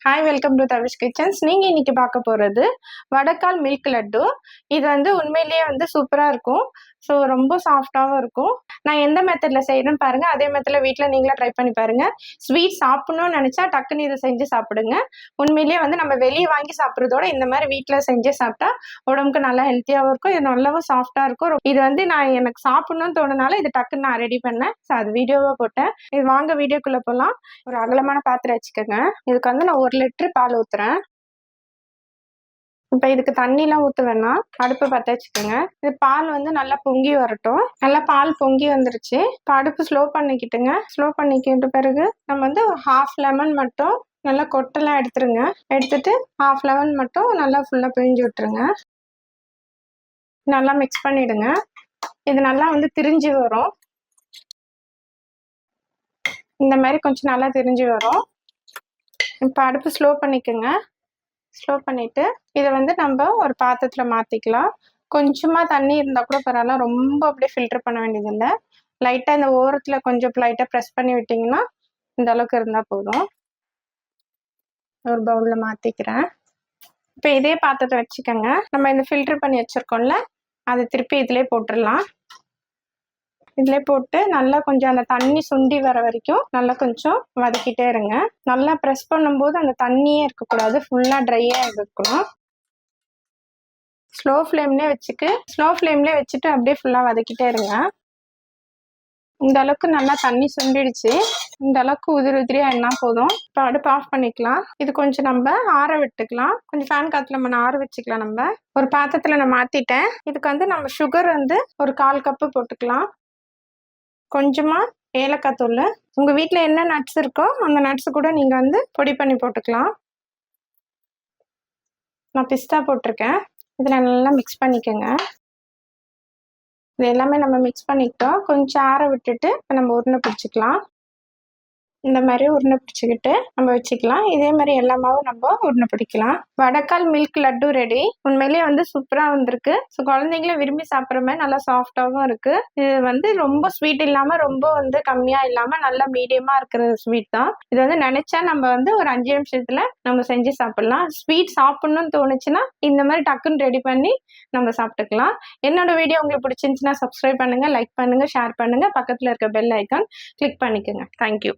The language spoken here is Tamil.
Hi welcome to Tavish kitchens. நீங்கள் இன்றைக்கி பார்க்க போகிறது வடக்கால் மில்க் லட்டு. இது வந்து உண்மையிலேயே வந்து சூப்பராக இருக்கும். ஸோ ரொம்ப சாஃப்டாகவும் இருக்கும். நான் எந்த மெத்தடில் செய்கிறேன்னு பாருங்கள். அதே மெத்தடில் வீட்டில் நீங்களே ட்ரை பண்ணி பாருங்கள். ஸ்வீட் சாப்பிட்ணுன்னு நினச்சா டக்குன்னு இதை செஞ்சு சாப்பிடுங்க. உண்மையிலேயே வந்து நம்ம வெளியே வாங்கி சாப்பிட்றதோட இந்த மாதிரி வீட்டில் செஞ்சு சாப்பிட்டா உடம்புக்கு நல்லா ஹெல்த்தியாகவும் இருக்கும். இது நல்லாவும் சாஃப்டாக இருக்கும். இது வந்து எனக்கு சாப்பிட்ணுன்னு தோணுனால இது டக்குன்னு நான் ரெடி பண்ணேன். ஸோ அது வீடியோவாக போட்டேன். இது வாங்க வீடியோக்குள்ளே போகலாம். ஒரு அகலமான பாத்திரம் வச்சுக்கோங்க. இதுக்கு வந்து நான் 1 லிட்டர் பால் ஊற்றுறேன். இப்போ இதுக்கு தண்ணிலாம் ஊற்ற வேணாம். அடுப்பு பற்ற வச்சுக்கோங்க. இது பால் வந்து நல்லா பொங்கி வரட்டும். நல்லா பால் பொங்கி வந்துருச்சு. இப்போ அடுப்பு ஸ்லோ பண்ணிக்கிட்டுங்க. ஸ்லோ பண்ணிக்கிட்ட பிறகு நம்ம வந்து 1/2 லெமன் மட்டும் நல்லா கொட்டெல்லாம் எடுத்துருங்க. எடுத்துட்டு 1/2 லெமன் மட்டும் நல்லா ஃபுல்லாக பிழிஞ்சு விட்டுருங்க. நல்லா மிக்ஸ் பண்ணிவிடுங்க. இது நல்லா வந்து திரிஞ்சு வரும். இந்த மாதிரி கொஞ்சம் நல்லா திரிஞ்சு வரும். இப்போ அடுப்பு ஸ்லோ பண்ணிக்கோங்க. ஸ்லோ பண்ணிவிட்டு இதை வந்து நம்ம ஒரு பாத்திரத்தில் மாற்றிக்கலாம். கொஞ்சமாக தண்ணி இருந்தால் கூட பரவாயில்ல. ரொம்ப அப்படியே ஃபில்டர் பண்ண வேண்டியதில்லை. லைட்டாக இந்த ஓரத்தில் கொஞ்சம் லைட்டாக ப்ரெஸ் பண்ணி விட்டிங்கன்னா இந்த அளவுக்கு இருந்தால் போதும். ஒரு பவுலில் மாற்றிக்கிறேன். இப்போ இதே பாத்திரத்தை வச்சுக்கோங்க. நம்ம இந்த ஃபில்டர் பண்ணி வச்சுருக்கோம்ல, அதை திருப்பி இதிலே போட்டுடலாம். இதிலே போட்டு நல்லா கொஞ்சம் அந்த தண்ணி சுண்டி வர வரைக்கும் நல்லா கொஞ்சம் வதக்கிட்டே இருங்க. நல்லா ப்ரெஸ் பண்ணும்போது அந்த தண்ணியே இருக்கக்கூடாது, ஃபுல்லாக ட்ரையாக இருக்கணும். ஸ்லோ ஃப்ளேம்லேயே வச்சுட்டு அப்படியே ஃபுல்லாக வதக்கிட்டே இருங்க. இந்த அளவுக்கு நல்லா தண்ணி சுண்டிடுச்சு. இந்த அளவுக்கு உதிரியாக என்ன போதும். இப்போ அடுப்பு ஆஃப் பண்ணிக்கலாம். இது கொஞ்சம் நம்ம ஆற விட்டுக்கலாம். கொஞ்சம் ஃபேன் காற்றுல நம்ம ஆற வச்சுக்கலாம். நம்ம ஒரு பாத்திரத்தில் நான் மாற்றிட்டேன். இதுக்கு வந்து நம்ம சுகர் வந்து ஒரு 1/4 கப்பு போட்டுக்கலாம். கொஞ்சமாக ஏலக்காய் தூள். உங்கள் வீட்டில் என்ன நட்ஸ் இருக்கோ அந்த நட்ஸு கூட நீங்கள் வந்து பொடி பண்ணி போட்டுக்கலாம். நான் பிஸ்தா போட்டிருக்கேன். இதில் நல்லா மிக்ஸ் பண்ணிக்கோங்க. இது எல்லாமே நம்ம மிக்ஸ் பண்ணிக்கிட்டோம். கொஞ்சம் ஆற விட்டுட்டு நம்ம உருண்டை பிடிச்சிக்கலாம். இந்த மாதிரி உருண்டை பிடிச்சிக்கிட்டு நம்ம வச்சுக்கலாம். இதே மாதிரி எல்லா மாவும் நம்ம உருண்டை பிடிக்கலாம். வடக்கால் மில்க் லட்டு ரெடி. உண்மையிலேயே வந்து சூப்பராக வந்திருக்கு. ஸோ குழந்தைங்களும் விரும்பி சாப்பிட்ற மாதிரி நல்லா சாஃப்டாகவும் இருக்குது. இது வந்து ரொம்ப ஸ்வீட் இல்லாமல் ரொம்ப வந்து கம்மியாக இல்லாமல் நல்லா மீடியமாக இருக்கிற ஸ்வீட் தான். இது வந்து நினச்சா நம்ம வந்து ஒரு 5 நிமிஷத்தில் நம்ம செஞ்சு சாப்பிட்லாம். ஸ்வீட் சாப்பிட்ணுன்னு தோணுச்சுன்னா இந்த மாதிரி டக்குன்னு ரெடி பண்ணி நம்ம சாப்பிட்டுக்கலாம். என்னோட வீடியோ உங்களுக்கு பிடிச்சிருந்துச்சுன்னா சப்ஸ்கிரைப் பண்ணுங்கள், லைக் பண்ணுங்கள், ஷேர் பண்ணுங்கள். பக்கத்தில் இருக்க பெல் ஐக்கான் கிளிக் பண்ணிக்கோங்க. தேங்க்யூ.